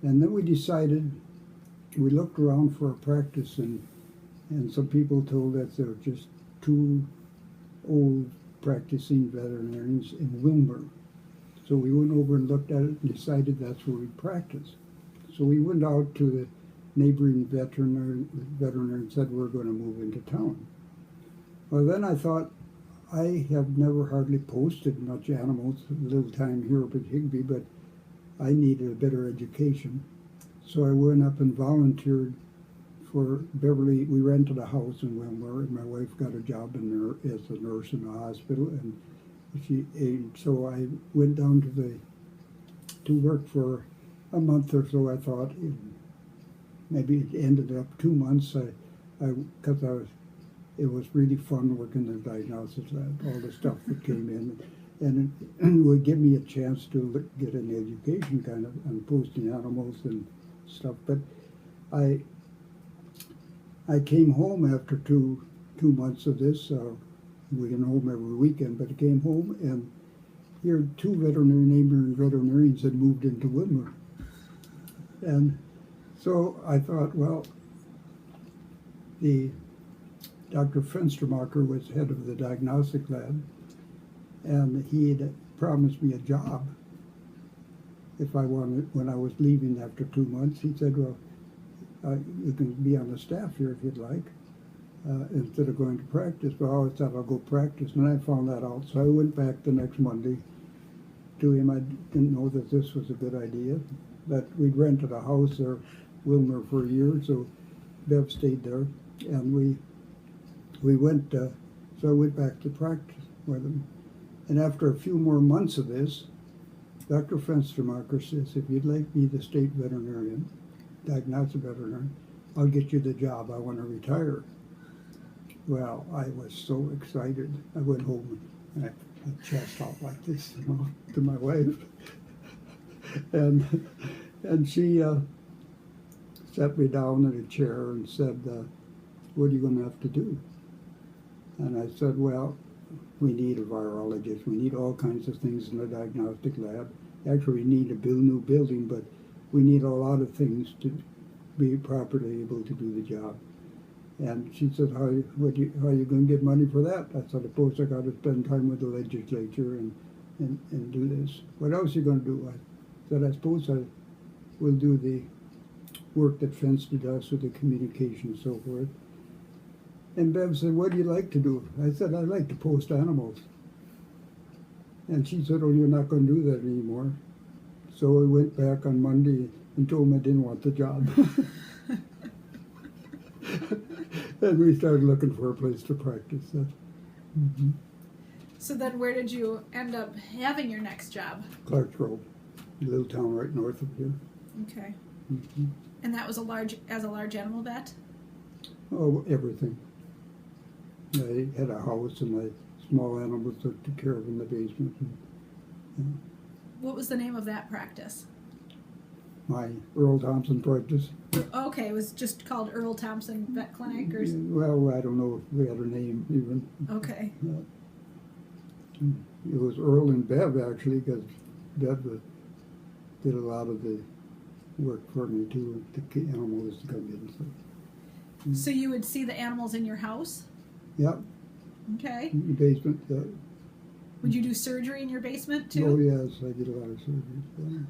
And then we decided, we looked around for a practice, and some people told us there were just two old practicing veterinarians in Wilmer. So we went over and looked at it and decided that's where we'd practice. So we went out to the neighboring veterinarian and said we're going to move into town. Well, then I thought, I have never hardly posted much animals, a little time here up at Higbee, but I needed a better education. So I went up and volunteered for Beverly. We rented a house in Wilmer, and my wife got a job as a nurse in the hospital, and so I went down to work for a month or so. I thought maybe it ended up 2 months. Because it was really fun working in the diagnostics lab. All the stuff that came in, and it would give me a chance to get an education kind of on posting animals and stuff. But I came home after two months of this. We went home every weekend, but I came home, and here two neighboring veterinarians had moved into Wilmer. And so I thought, well, Dr. Fenstermacher was head of the diagnostic lab, and he had promised me a job if I wanted, when I was leaving after 2 months. He said, well, you can be on the staff here if you'd like, instead of going to practice. But I always thought I'll go practice, and I found that out. So I went back the next Monday to him. I didn't know that this was a good idea, but we'd rented a house there, Wilmer, for a year, so Bev stayed there, and we went, so I went back to practice with him. And after a few more months of this, Dr. Fenstermacher says, if you'd like me the state veterinarian, diagnostic veterinarian, I'll get you the job. I want to retire. Well, I was so excited. I went home and I chest out like this, to my wife. and she sat me down in a chair and said, what are you going to have to do? And I said, well, we need a virologist. We need all kinds of things in the diagnostic lab. Actually, we need a new building, but we need a lot of things to be properly able to do the job. And she said, how are you going to get money for that? I said, I suppose I got to spend time with the legislature and do this. What else are you going to do? I said, I suppose I will do the work that Fenster does with the communication and so forth. And Bev said, what do you like to do? I said, I like to post animals. And she said, oh, you're not going to do that anymore. So I went back on Monday and told him I didn't want the job. And we started looking for a place to practice that. Mm-hmm. So then where did you end up having your next job? Clark Grove, a little town right north of here. Okay. Mm-hmm. And that was a large animal vet? Oh, everything. I had a house and small animals that took care of in the basement. And, What was the name of that practice? my Earl Thompson practice. Okay, it was just called Earl Thompson Vet Clinic, or? Well, I don't know if we had a name even. Okay. It was Earl and Bev, actually, because Bev did a lot of the work for me too, the animals to come in. So you would see the animals in your house? Yep. Okay. In the basement. Would you do surgery in your basement too? Oh yes, I did a lot of surgery.